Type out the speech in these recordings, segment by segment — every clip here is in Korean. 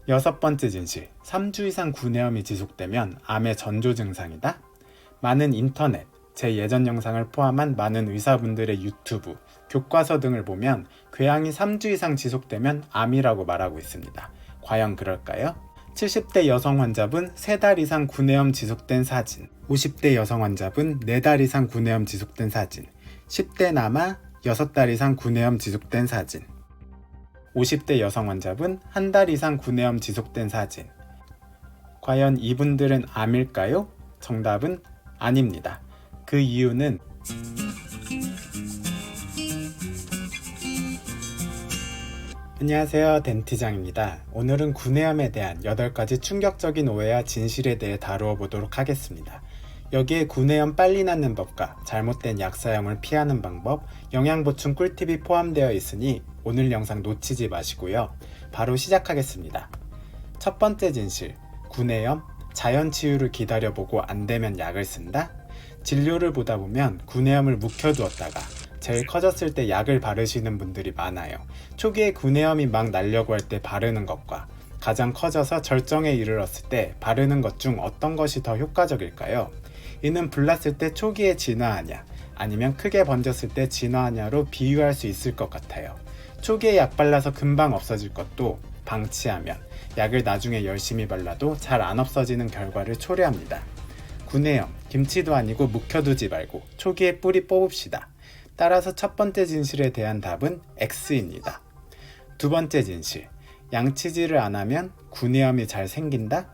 여섯 번째 진실, 3주 이상 구내염이 지속되면 암의 전조 증상이다? 많은 인터넷, 제 예전 영상을 포함한 많은 의사분들의 유튜브, 교과서 등을 보면 궤양이 3주 이상 지속되면 암이라고 말하고 있습니다. 과연 그럴까요? 70대 여성 환자분 3달 이상 구내염 지속된 사진, 50대 여성 환자분 4달 이상 구내염 지속된 사진, 10대 남아 6달 이상 구내염 지속된 사진, 50대 여성 환자분 1달 이상 구내염 지속된 사진. 과연 이분들은 암일까요? 정답은 아닙니다. 그 이유는 안녕하세요, 덴티장입니다. 오늘은 구내염에 대한 8가지 충격적인 오해와 진실에 대해 다루어 보도록 하겠습니다. 여기에 구내염 빨리 낫는 법과 잘못된 약 사용을 피하는 방법, 영양보충 꿀팁이 포함되어 있으니 오늘 영상 놓치지 마시고요. 바로 시작하겠습니다. 첫 번째 진실, 구내염, 자연 치유를 기다려보고 안되면 약을 쓴다? 진료를 보다 보면 구내염을 묵혀두었다가 제일 커졌을 때 약을 바르시는 분들이 많아요. 초기에 구내염이 막 나려고 할 때 바르는 것과 가장 커져서 절정에 이르렀을 때 바르는 것 중 어떤 것이 더 효과적일까요? 이는 불났을 때 초기에 진화하냐 아니면 크게 번졌을 때 진화하냐로 비유할 수 있을 것 같아요. 초기에 약 발라서 금방 없어질 것도 방치하면 약을 나중에 열심히 발라도 잘 안 없어지는 결과를 초래합니다. 구내염, 김치도 아니고 묵혀두지 말고 초기에 뿌리 뽑읍시다. 따라서 첫 번째 진실에 대한 답은 X입니다. 두 번째 진실, 양치질을 안 하면 구내염이 잘 생긴다?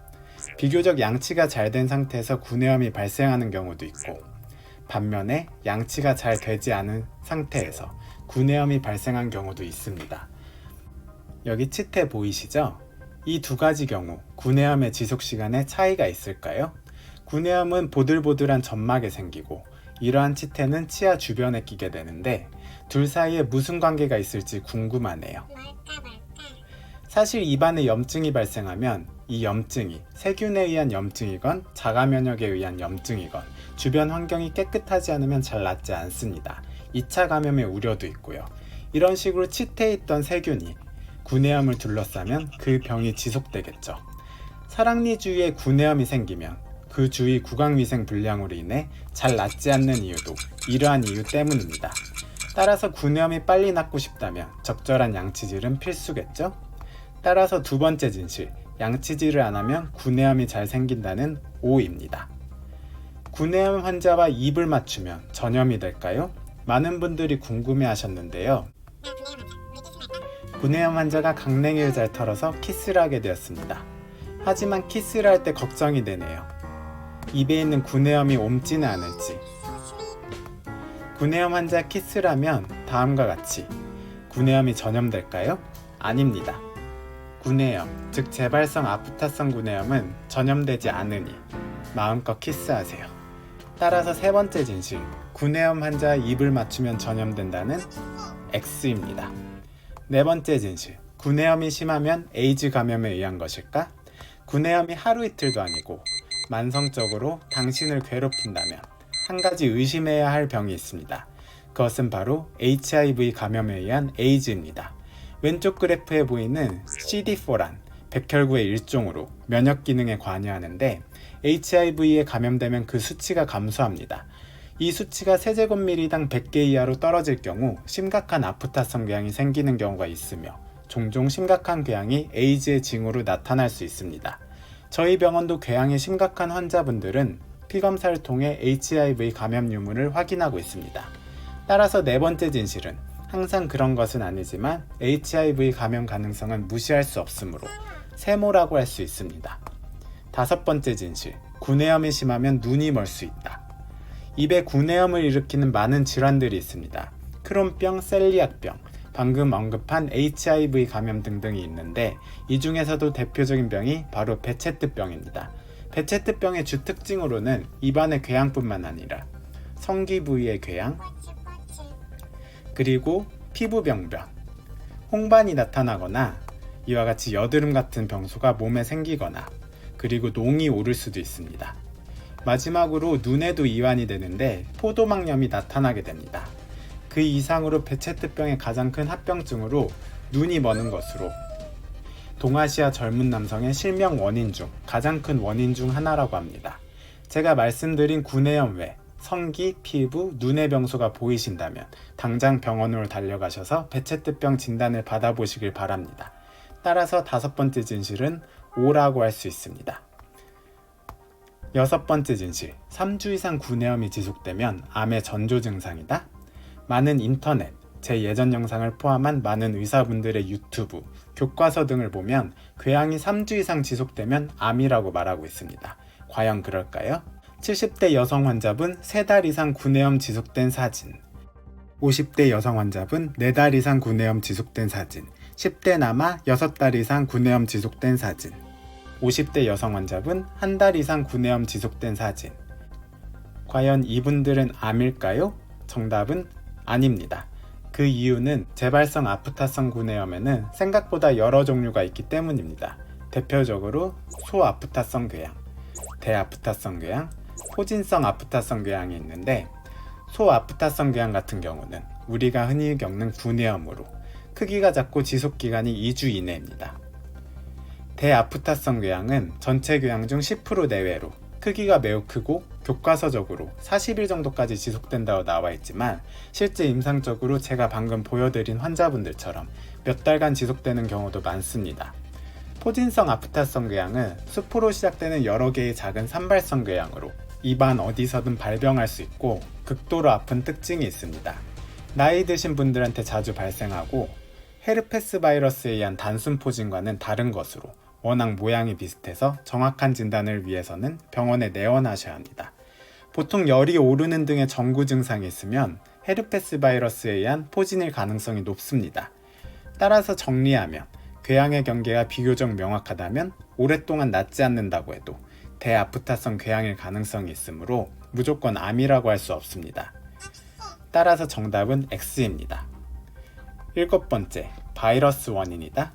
비교적 양치가 잘 된 상태에서 구내염이 발생하는 경우도 있고, 반면에 양치가 잘 되지 않은 상태에서 구내염이 발생한 경우도 있습니다. 여기 치태 보이시죠? 이 두 가지 경우 구내염의 지속시간에 차이가 있을까요? 구내염은 보들보들한 점막에 생기고 이러한 치태는 치아 주변에 끼게 되는데 둘 사이에 무슨 관계가 있을지 궁금하네요. 사실 입안에 염증이 발생하면 이 염증이 세균에 의한 염증이건 자가 면역에 의한 염증이건 주변 환경이 깨끗하지 않으면 잘 낫지 않습니다. 2차 감염의 우려도 있고요. 이런 식으로 치태에 있던 세균이 구내염을 둘러싸면 그 병이 지속되겠죠. 사랑니 주위에 구내염이 생기면 그 주위 구강위생 불량으로 인해 잘 낫지 않는 이유도 이러한 이유 때문입니다. 따라서 구내염이 빨리 낫고 싶다면 적절한 양치질은 필수겠죠? 따라서 두 번째 진실, 양치질을 안 하면 구내염이 잘 생긴다는 O입니다. 구내염 환자와 입을 맞추면 전염이 될까요? 많은 분들이 궁금해 하셨는데요. 구내염 환자가 강냉이를 잘 털어서 키스를 하게 되었습니다. 하지만 키스를 할 때 걱정이 되네요. 입에 있는 구내염이 옮지는 않을지. 구내염 환자 키스를 하면 다음과 같이 구내염이 전염될까요? 아닙니다. 구내염, 즉 재발성 아프타성 구내염은 전염되지 않으니 마음껏 키스하세요. 따라서 세 번째 진실, 구내염 환자 입을 맞추면 전염된다는 X입니다. 네 번째 진실, 구내염이 심하면 에이즈 감염에 의한 것일까? 구내염이 하루 이틀도 아니고 만성적으로 당신을 괴롭힌다면 한 가지 의심해야 할 병이 있습니다. 그것은 바로 HIV 감염에 의한 에이즈입니다. 왼쪽 그래프에 보이는 CD4란 백혈구의 일종으로 면역 기능에 관여하는데 HIV에 감염되면 그 수치가 감소합니다. 이 수치가 세제곱미리당 100개 이하로 떨어질 경우 심각한 아프타성 궤양이 생기는 경우가 있으며 종종 심각한 궤양이 에이즈의 징후로 나타날 수 있습니다. 저희 병원도 궤양이 심각한 환자분들은 피검사를 통해 HIV 감염 유무를 확인하고 있습니다. 따라서 네 번째 진실은 항상 그런 것은 아니지만 HIV 감염 가능성은 무시할 수 없으므로 세모라고 할 수 있습니다. 다섯 번째 진실, 구내염이 심하면 눈이 멀 수 있다. 입에 구내염을 일으키는 많은 질환들이 있습니다. 크론병, 셀리악병, 방금 언급한 HIV 감염 등등이 있는데 이 중에서도 대표적인 병이 바로 베체트병입니다. 베체트병의 주 특징으로는 입안의 궤양뿐만 아니라 성기 부위의 궤양, 그리고 피부병변, 홍반이 나타나거나 이와 같이 여드름 같은 병소가 몸에 생기거나 그리고 농이 오를 수도 있습니다. 마지막으로 눈에도 이완이 되는데 포도막염이 나타나게 됩니다. 그 이상으로 베체트병의 가장 큰 합병증으로 눈이 머는 것으로 동아시아 젊은 남성의 실명 원인 중 가장 큰 원인 중 하나라고 합니다. 제가 말씀드린 구내염 외 성기, 피부, 눈의 병소가 보이신다면 당장 병원으로 달려가셔서 배체뜨병 진단을 받아보시길 바랍니다. 따라서 5번째 진실은 O라고 할 수 있습니다. 6번째 진실, 3주 이상 구내염이 지속되면 암의 전조 증상이다? 많은 인터넷, 제 예전 영상을 포함한 많은 의사분들의 유튜브, 교과서 등을 보면 궤양이 3주 이상 지속되면 암이라고 말하고 있습니다. 과연 그럴까요? 70대 여성 환자분 3달 이상 구내염 지속된 사진, 50대 여성 환자분 4달 이상 구내염 지속된 사진, 10대 남아 6달 이상 구내염 지속된 사진, 50대 여성 환자분 1달 이상 구내염 지속된 사진. 과연 이분들은 암일까요? 정답은 아닙니다. 그 이유는 재발성 아프타성 구내염에는 생각보다 여러 종류가 있기 때문입니다. 대표적으로 소아프타성 궤양, 대아프타성 궤양, 포진성 아프타성 궤양이 있는데, 소아프타성 궤양 같은 경우는 우리가 흔히 겪는 구내염으로 크기가 작고 지속기간이 2주 이내입니다. 대아프타성 궤양은 전체 궤양 중 10% 내외로 크기가 매우 크고 교과서적으로 40일 정도까지 지속된다고 나와 있지만 실제 임상적으로 제가 방금 보여드린 환자분들처럼 몇 달간 지속되는 경우도 많습니다. 포진성 아프타성 궤양은 수포로 시작되는 여러 개의 작은 산발성 궤양으로 입안 어디서든 발병할 수 있고 극도로 아픈 특징이 있습니다. 나이 드신 분들한테 자주 발생하고 헤르페스 바이러스에 의한 단순 포진과는 다른 것으로 워낙 모양이 비슷해서 정확한 진단을 위해서는 병원에 내원하셔야 합니다. 보통 열이 오르는 등의 전구 증상이 있으면 헤르페스 바이러스에 의한 포진일 가능성이 높습니다. 따라서 정리하면 궤양의 경계가 비교적 명확하다면 오랫동안 낫지 않는다고 해도 대아프타성 궤양일 가능성이 있으므로 무조건 암이라고 할 수 없습니다. 따라서 정답은 X입니다. 7번째, 바이러스 원인이다?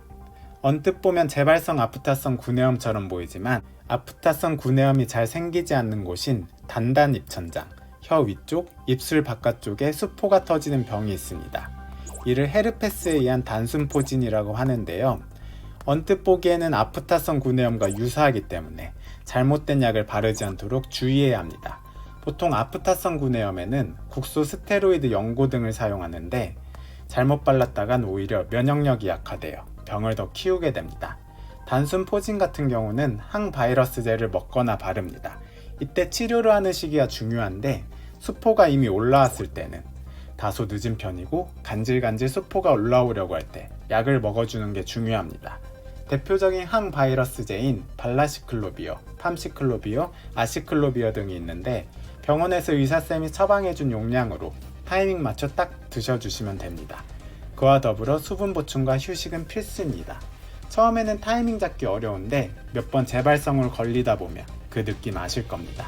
언뜻 보면 재발성 아프타성 구내염처럼 보이지만 아프타성 구내염이 잘 생기지 않는 곳인 단단 입천장, 혀 위쪽, 입술 바깥쪽에 수포가 터지는 병이 있습니다. 이를 헤르페스에 의한 단순 포진이라고 하는데요. 언뜻 보기에는 아프타성 구내염과 유사하기 때문에 잘못된 약을 바르지 않도록 주의해야 합니다. 보통 아프타성 구내염에는 국소 스테로이드 연고 등을 사용하는데 잘못 발랐다간 오히려 면역력이 약화되어 병을 더 키우게 됩니다. 단순 포진 같은 경우는 항바이러스제를 먹거나 바릅니다. 이때 치료를 하는 시기가 중요한데 수포가 이미 올라왔을 때는 다소 늦은 편이고 간질간질 수포가 올라오려고 할 때 약을 먹어주는 게 중요합니다. 대표적인 항바이러스제인 발라시클로비어, 팜시클로비어, 아시클로비어 등이 있는데 병원에서 의사쌤이 처방해준 용량으로 타이밍 맞춰 딱 드셔주시면 됩니다. 그와 더불어 수분 보충과 휴식은 필수입니다. 처음에는 타이밍 잡기 어려운데 몇 번 재발성으로 걸리다 보면 그 느낌 아실 겁니다.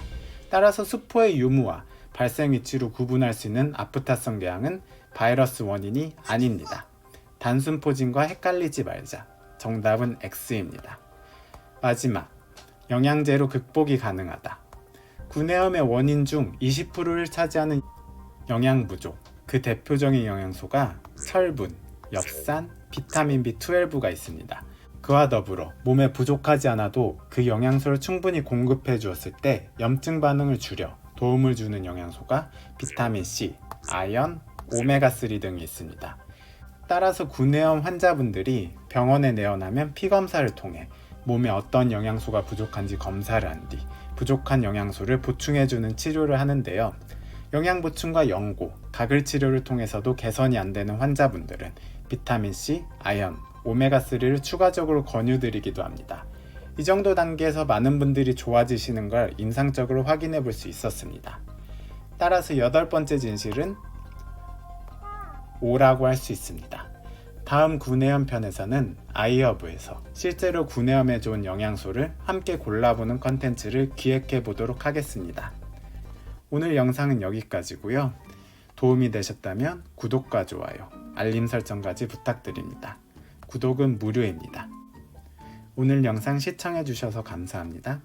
따라서 수포의 유무와 발생 위치로 구분할 수 있는 아프타성 궤양은 바이러스 원인이 아닙니다. 단순 포진과 헷갈리지 말자. 정답은 X입니다. 마지막, 영양제로 극복이 가능하다. 구내염의 원인 중 20%를 차지하는 영양 부족, 그 대표적인 영양소가 철분, 엽산, 비타민 B12가 있습니다. 그와 더불어 몸에 부족하지 않아도 그 영양소를 충분히 공급해 주었을 때 염증 반응을 줄여 도움을 주는 영양소가 비타민 C, 아연, 오메가3 등이 있습니다. 따라서 구내염 환자분들이 병원에 내원하면 피검사를 통해 몸에 어떤 영양소가 부족한지 검사를 한 뒤 부족한 영양소를 보충해주는 치료를 하는데요. 영양 보충과 연고, 가글 치료를 통해서도 개선이 안 되는 환자분들은 비타민C, 아연, 오메가3를 추가적으로 권유드리기도 합니다. 이 정도 단계에서 많은 분들이 좋아지시는 걸 임상적으로 확인해 볼 수 있었습니다. 따라서 8번째 진실은 O라고 할 수 있습니다. 다음 구내염 편에서는 아이허브에서 실제로 구내염에 좋은 영양소를 함께 골라보는 컨텐츠를 기획해 보도록 하겠습니다. 오늘 영상은 여기까지고요. 도움이 되셨다면 구독과 좋아요, 알림 설정까지 부탁드립니다. 구독은 무료입니다. 오늘 영상 시청해 주셔서 감사합니다.